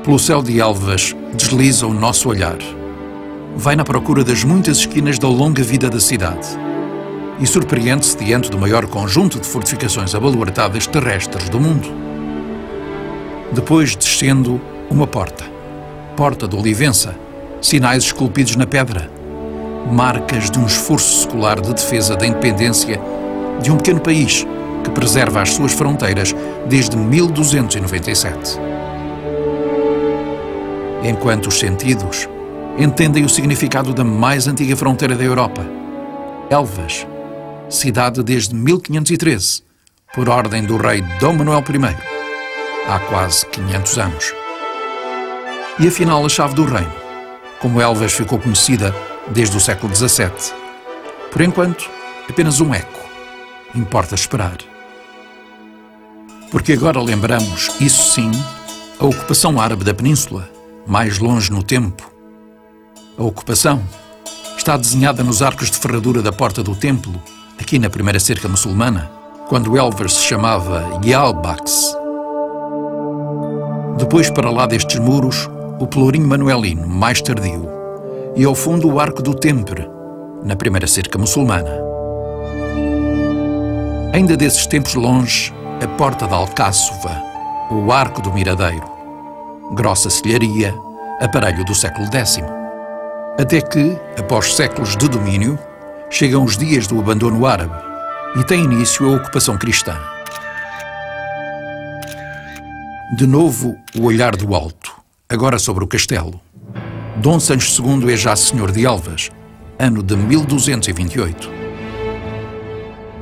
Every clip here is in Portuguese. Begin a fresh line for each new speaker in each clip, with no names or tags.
Pelo céu de Elvas desliza o nosso olhar. Vai na procura das muitas esquinas da longa vida da cidade e surpreende-se diante do maior conjunto de fortificações abaluartadas terrestres do mundo. Depois, descendo, uma porta. Porta de Olivença, sinais esculpidos na pedra, marcas de um esforço secular de defesa da independência de um pequeno país que preserva as suas fronteiras desde 1297. Enquanto os sentidos entendem o significado da mais antiga fronteira da Europa, Elvas, cidade desde 1513, por ordem do rei Dom Manuel I, há quase 500 anos. E afinal a chave do reino, como Elvas ficou conhecida desde o século XVII. Por enquanto, apenas um eco. Importa esperar. Porque agora lembramos, isso sim, a ocupação árabe da península, mais longe no tempo. A ocupação está desenhada nos arcos de ferradura da porta do templo, aqui na primeira cerca muçulmana, quando Elvas se chamava Yalbax. Depois, para lá destes muros, o pelourinho manuelino, mais tardio, e ao fundo o arco do Tempre, na primeira cerca muçulmana. Ainda desses tempos longe, a porta da Alcáçova, o arco do Miradeiro, grossa selharia, aparelho do século X. Até que, após séculos de domínio, chegam os dias do abandono árabe e tem início a ocupação cristã. De novo, o olhar do alto, agora sobre o castelo. Dom Sancho II é já senhor de Elvas, ano de 1228.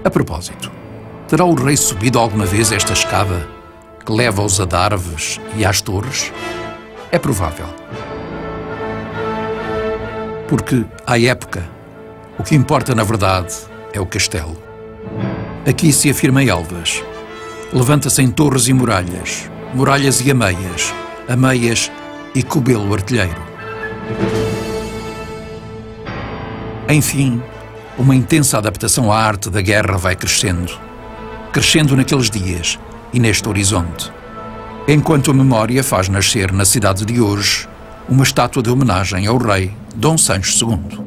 A propósito, terá o rei subido alguma vez esta escada que leva aos adarves e às torres? É provável. Porque, à época, o que importa na verdade é o castelo. Aqui se afirma Elvas. Levanta-se em torres e muralhas, muralhas e ameias e cobelo artilheiro. Enfim, uma intensa adaptação à arte da guerra vai crescendo naqueles dias e neste horizonte, enquanto a memória faz nascer na cidade de hoje uma estátua de homenagem ao rei Dom Sancho II.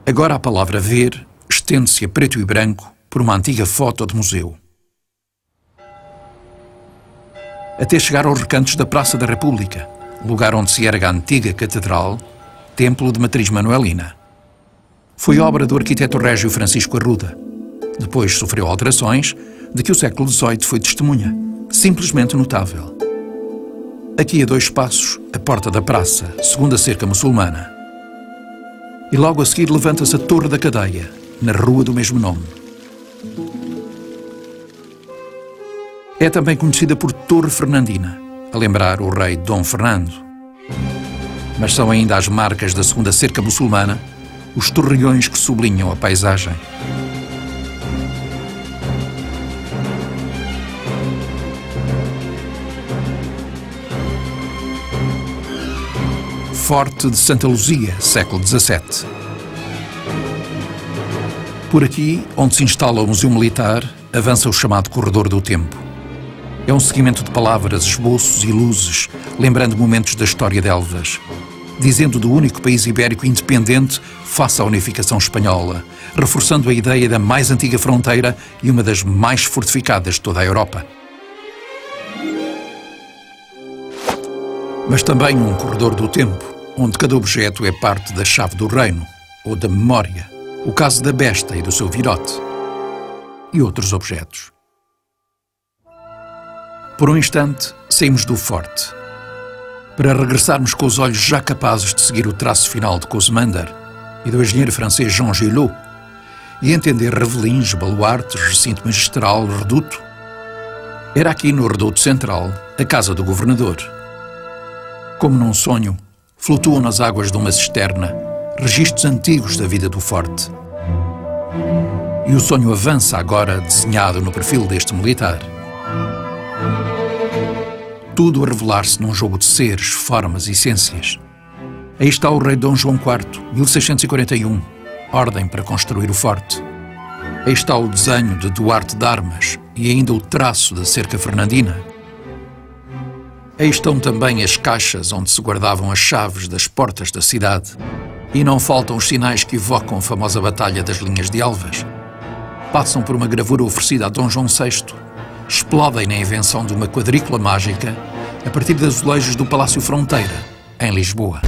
Agora a palavra ver estende-se a preto e branco por uma antiga foto de museu, até chegar aos recantos da Praça da República, lugar onde se ergue a antiga catedral, templo de matriz manuelina. Foi obra do arquiteto régio Francisco Arruda. Depois sofreu alterações, de que o século XVIII foi testemunha, simplesmente notável. Aqui a 2 passos, a porta da praça, segunda cerca muçulmana. E logo a seguir levanta-se a Torre da Cadeia, na rua do mesmo nome. É também conhecida por Torre Fernandina, a lembrar o rei Dom Fernando. Mas são ainda as marcas da segunda cerca muçulmana, os torreões que sublinham a paisagem. Forte de Santa Luzia, século XVII. Por aqui, onde se instala o Museu Militar, avança o chamado Corredor do Tempo. É um seguimento de palavras, esboços e luzes, lembrando momentos da história de Elvas, dizendo do único país ibérico independente face à unificação espanhola, reforçando a ideia da mais antiga fronteira e uma das mais fortificadas de toda a Europa. Mas também um corredor do tempo, onde cada objeto é parte da chave do reino, ou da memória, o caso da besta e do seu virote, e outros objetos. Por um instante, saímos do forte, para regressarmos com os olhos já capazes de seguir o traço final de Cosmander e do engenheiro francês Jean Gillot, e entender revelins, baluartes, recinto magistral, reduto. Era aqui no reduto central a casa do governador. Como num sonho, flutuam nas águas de uma cisterna registros antigos da vida do forte. E o sonho avança agora desenhado no perfil deste militar. Tudo a revelar-se num jogo de seres, formas e essências. Aí está o rei Dom João IV, 1641, ordem para construir o forte. Aí está o desenho de Duarte de Armas e ainda o traço da cerca fernandina. Aí estão também as caixas onde se guardavam as chaves das portas da cidade. E não faltam os sinais que evocam a famosa Batalha das Linhas de Elvas. Passam por uma gravura oferecida a Dom João VI. Explodem na invenção de uma quadrícula mágica a partir de azulejos do Palácio Fronteira, em Lisboa.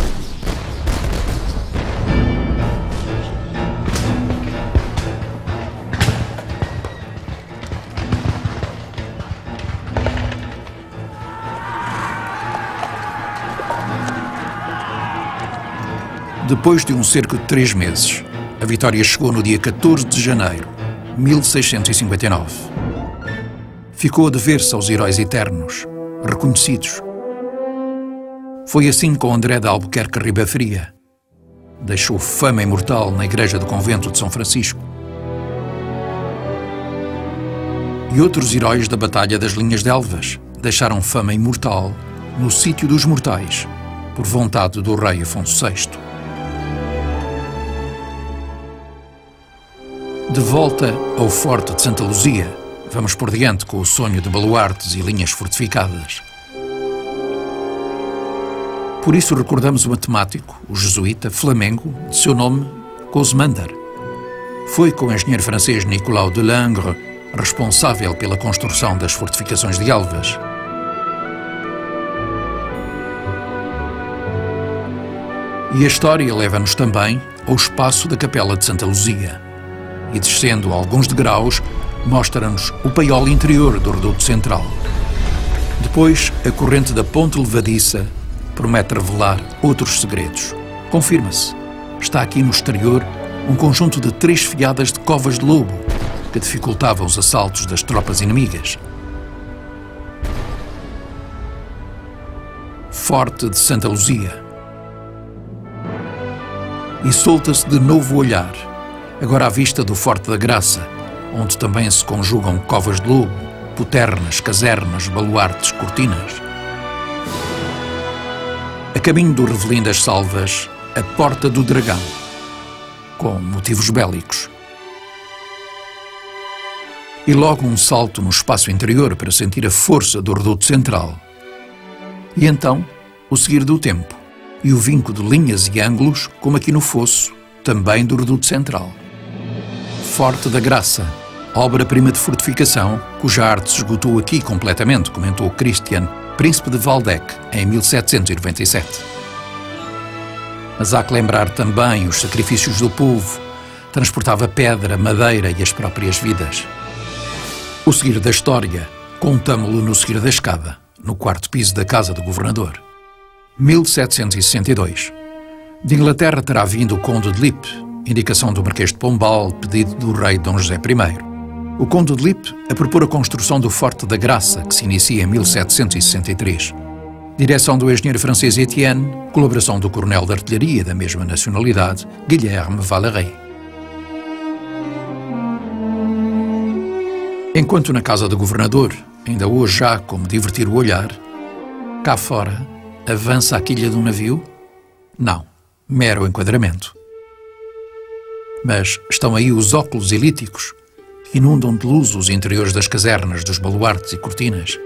Depois de um cerco de 3 meses, a vitória chegou no dia 14 de janeiro, 1659. Ficou a dever-se aos heróis eternos, reconhecidos. Foi assim com André de Albuquerque Ribafria. Deixou fama imortal na igreja do convento de São Francisco. E outros heróis da Batalha das Linhas de Elvas deixaram fama imortal no Sítio dos Mortais, por vontade do rei Afonso VI. De volta ao Forte de Santa Luzia, vamos por diante com o sonho de baluartes e linhas fortificadas. Por isso recordamos o matemático, o jesuíta flamengo, de seu nome Cosmander. Foi com o engenheiro francês Nicolas de Langres responsável pela construção das fortificações de Elvas. E a história leva-nos também ao espaço da Capela de Santa Luzia. E descendo alguns degraus, mostra-nos o paiol interior do reduto central. Depois, a corrente da ponte levadiça promete revelar outros segredos. Confirma-se. Está aqui no exterior um conjunto de 3 fiadas de covas de lobo que dificultavam os assaltos das tropas inimigas. Forte de Santa Luzia. E solta-se de novo o olhar, agora à vista do Forte da Graça, onde também se conjugam covas de lobo, poternas, casernas, baluartes, cortinas. A caminho do Revelim das Salvas, a Porta do Dragão, com motivos bélicos. E logo um salto no espaço interior para sentir a força do reduto central. E então, o seguir do tempo e o vinco de linhas e ângulos, como aqui no fosso, também do reduto central. Forte da Graça, obra-prima de fortificação, cuja arte se esgotou aqui completamente, comentou Christian, príncipe de Waldeck, em 1797. Mas há que lembrar também os sacrifícios do povo, transportava pedra, madeira e as próprias vidas. O seguir da história, contamo-lo no seguir da escada, no 4º piso da Casa do Governador. 1762. De Inglaterra terá vindo o Conde de Lippe, indicação do Marquês de Pombal, pedido do rei Dom José I. O Conde de Lippe a propor a construção do Forte da Graça, que se inicia em 1763. Direção do engenheiro francês Etienne, colaboração do coronel de artilharia da mesma nacionalidade, Guilherme Valeret. Enquanto na Casa do Governador, ainda hoje há como divertir o olhar, cá fora, avança a quilha de um navio? Não, mero enquadramento. Mas estão aí os óculos elíticos que inundam de luz os interiores das casernas, dos baluartes e cortinas.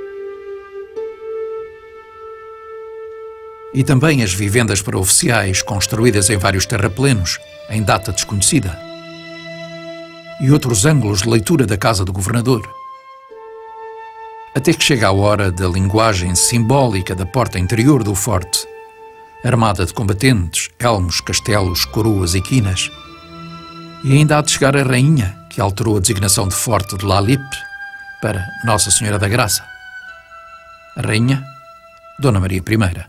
E também as vivendas para oficiais, construídas em vários terraplenos, em data desconhecida. E outros ângulos de leitura da Casa do Governador. Até que chega a hora da linguagem simbólica da porta interior do forte, armada de combatentes, elmos, castelos, coroas e quinas. E ainda há de chegar a rainha, que alterou a designação de Forte de La Lippe para Nossa Senhora da Graça. A rainha, Dona Maria I.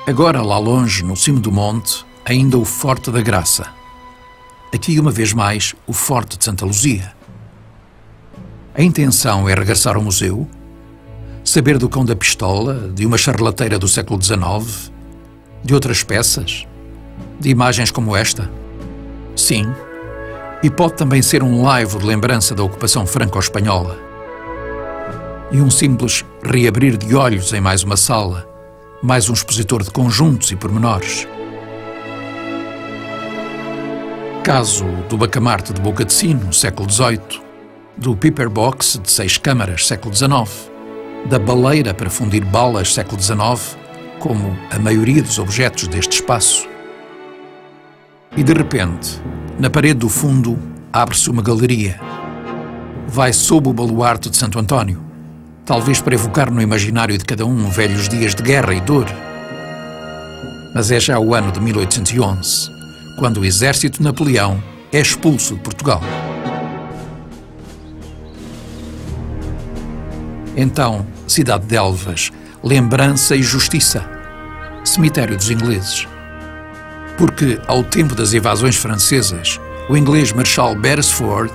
Agora, lá longe, no cimo do monte, ainda o Forte da Graça. Aqui, uma vez mais, o Forte de Santa Luzia. A intenção é regressar ao museu, saber do cão da pistola, de uma charlateira do século XIX, de outras peças, de imagens como esta? Sim, e pode também ser um laivo de lembrança da ocupação franco-espanhola. E um simples reabrir de olhos em mais uma sala, mais um expositor de conjuntos e pormenores. Caso do bacamarte de boca de sino, século XVIII, do piper box de 6 câmaras, século XIX, da baleira para fundir balas, século XIX, como a maioria dos objetos deste espaço. E de repente, na parede do fundo, abre-se uma galeria. Vai sob o baluarte de Santo António, talvez para evocar no imaginário de cada um velhos dias de guerra e dor. Mas é já o ano de 1811, quando o exército de Napoleão é expulso de Portugal. Então, cidade de Elvas, lembrança e justiça, cemitério dos ingleses. Porque, ao tempo das invasões francesas, o inglês Marshal Beresford,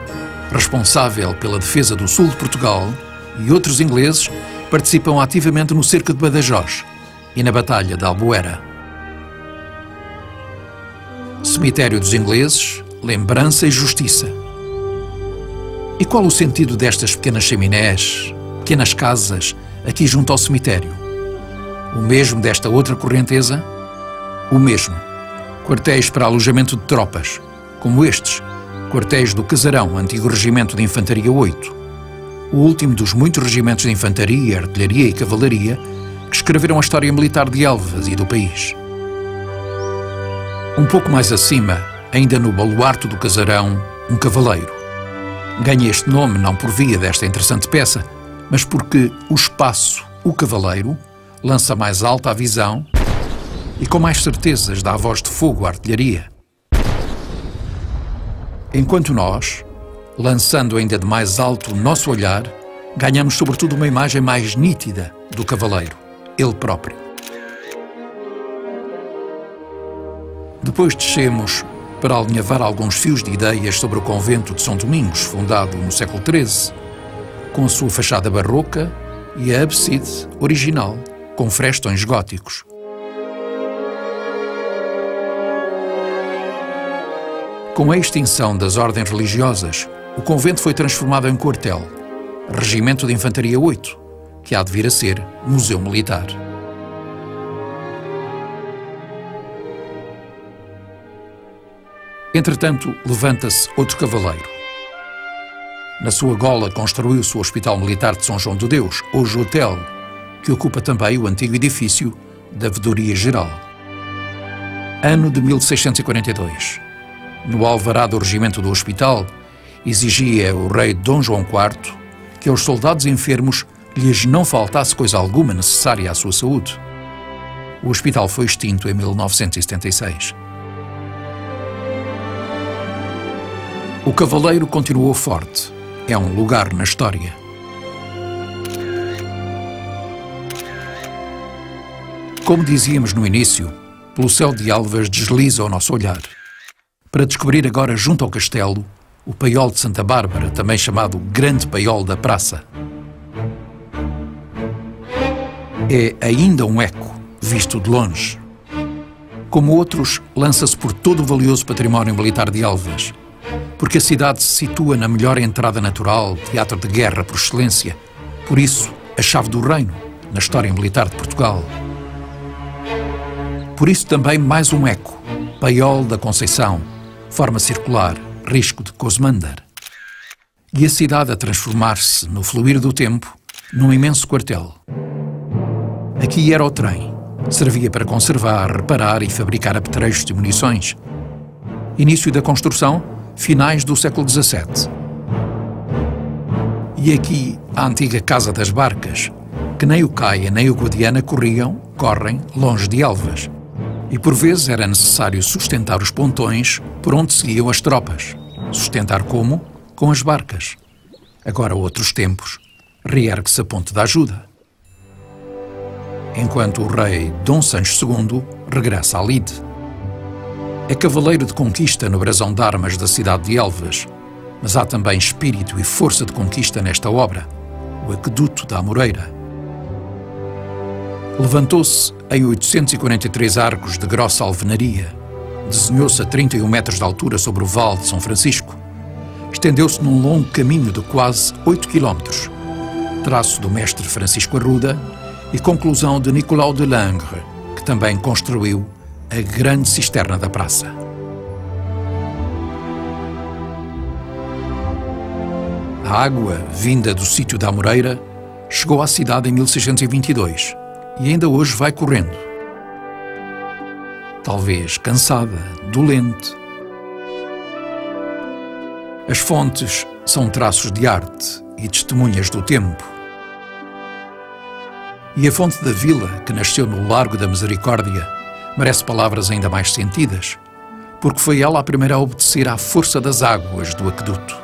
responsável pela defesa do sul de Portugal, e outros ingleses participam ativamente no cerco de Badajoz e na Batalha de Albuera. Cemitério dos ingleses, lembrança e justiça. E qual o sentido destas pequenas chaminés, pequenas casas, aqui junto ao cemitério? O mesmo desta outra correnteza? O mesmo. Quartéis para alojamento de tropas, como estes, quartéis do Casarão, antigo regimento de Infantaria 8, o último dos muitos regimentos de infantaria, artilharia e cavalaria que escreveram a história militar de Elvas e do país. Um pouco mais acima, ainda no baluarte do Casarão, um cavaleiro. Ganha este nome não por via desta interessante peça, mas porque o espaço, o cavaleiro, lança mais alta a visão e com mais certezas dá a voz de fogo à artilharia. Enquanto nós, lançando ainda de mais alto o nosso olhar, ganhamos sobretudo uma imagem mais nítida do cavaleiro, ele próprio. Depois descemos para alinhavar alguns fios de ideias sobre o convento de São Domingos, fundado no século XIII, com a sua fachada barroca e a abside original, com frestões góticos. Com a extinção das ordens religiosas, o convento foi transformado em quartel, Regimento de Infantaria 8, que há de vir a ser Museu Militar. Entretanto, levanta-se outro cavaleiro. Na sua gola construiu-se o Hospital Militar de São João de Deus, hoje hotel, que ocupa também o antigo edifício da Vedoria Geral. Ano de 1642. No alvará do regimento do hospital, exigia o rei Dom João IV que aos soldados enfermos lhes não faltasse coisa alguma necessária à sua saúde. O hospital foi extinto em 1976. O cavaleiro continuou forte. É um lugar na história. Como dizíamos no início, pelo céu de Elvas desliza o nosso olhar, para descobrir agora, junto ao castelo, o Paiol de Santa Bárbara, também chamado Grande Paiol da Praça. É ainda um eco, visto de longe. Como outros, lança-se por todo o valioso património militar de Elvas, porque a cidade se situa na melhor entrada natural, teatro de guerra por excelência, por isso, a chave do reino, na história militar de Portugal. Por isso também mais um eco, Paiol da Conceição, forma circular, risco de Cosmander. E a cidade a transformar-se, no fluir do tempo, num imenso quartel. Aqui era o trem. Servia para conservar, reparar e fabricar apetrechos de munições. Início da construção, finais do século XVII. E aqui a antiga Casa das Barcas, que nem o Caia nem o Guadiana correm longe de Elvas. E por vezes era necessário sustentar os pontões por onde seguiam as tropas. Sustentar como? Com as barcas. Agora, outros tempos, reergue-se a ponte da ajuda. Enquanto o rei Dom Sancho II regressa à lide. É cavaleiro de conquista no brasão de armas da cidade de Elvas, mas há também espírito e força de conquista nesta obra, o Aqueduto da Amoreira. Levantou-se em 843 arcos de grossa alvenaria, desenhou-se a 31 metros de altura sobre o Vale de São Francisco, estendeu-se num longo caminho de quase 8 quilómetros, traço do mestre Francisco Arruda e conclusão de Nicolau de Langres, que também construiu a grande cisterna da praça. A água, vinda do sítio da Amoreira, chegou à cidade em 1622 e ainda hoje vai correndo. Talvez cansada, dolente. As fontes são traços de arte e testemunhas do tempo. E a fonte da vila, que nasceu no Largo da Misericórdia, merece palavras ainda mais sentidas, porque foi ela a primeira a obedecer à força das águas do aqueduto.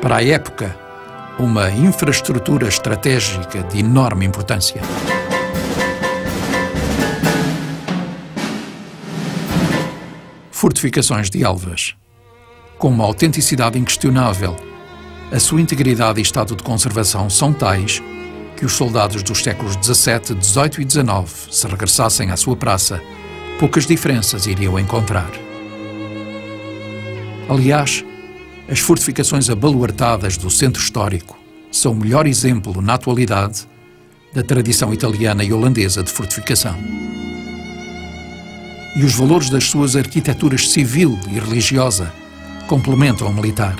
Para a época, uma infraestrutura estratégica de enorme importância. Fortificações de Elvas. Com uma autenticidade inquestionável, a sua integridade e estado de conservação são tais que os soldados dos séculos XVII, XVIII e XIX, se regressassem à sua praça, poucas diferenças iriam encontrar. Aliás, as fortificações abaluartadas do centro histórico são o melhor exemplo, na atualidade, da tradição italiana e holandesa de fortificação. E os valores das suas arquiteturas civil e religiosa complementam a militar.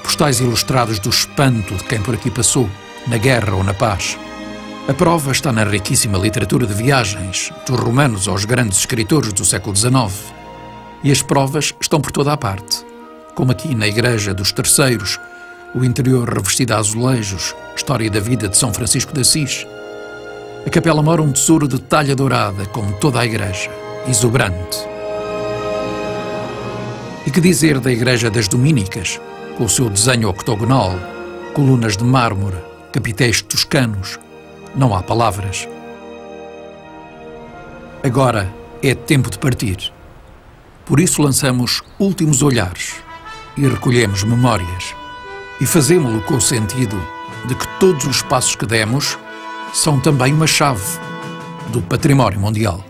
Postais ilustrados do espanto de quem por aqui passou, na guerra ou na paz. A prova está na riquíssima literatura de viagens, dos romanos aos grandes escritores do século XIX. E as provas estão por toda a parte, como aqui na Igreja dos Terceiros, o interior revestido a azulejos, história da vida de São Francisco de Assis. A capela mora um tesouro de talha dourada, como toda a igreja, exuberante. E que dizer da Igreja das Domínicas, com o seu desenho octogonal, colunas de mármore, capitéis toscanos? Não há palavras. Agora é tempo de partir. Por isso lançamos últimos olhares e recolhemos memórias. E fazemo-lo com o sentido de que todos os passos que demos são também uma chave do património mundial.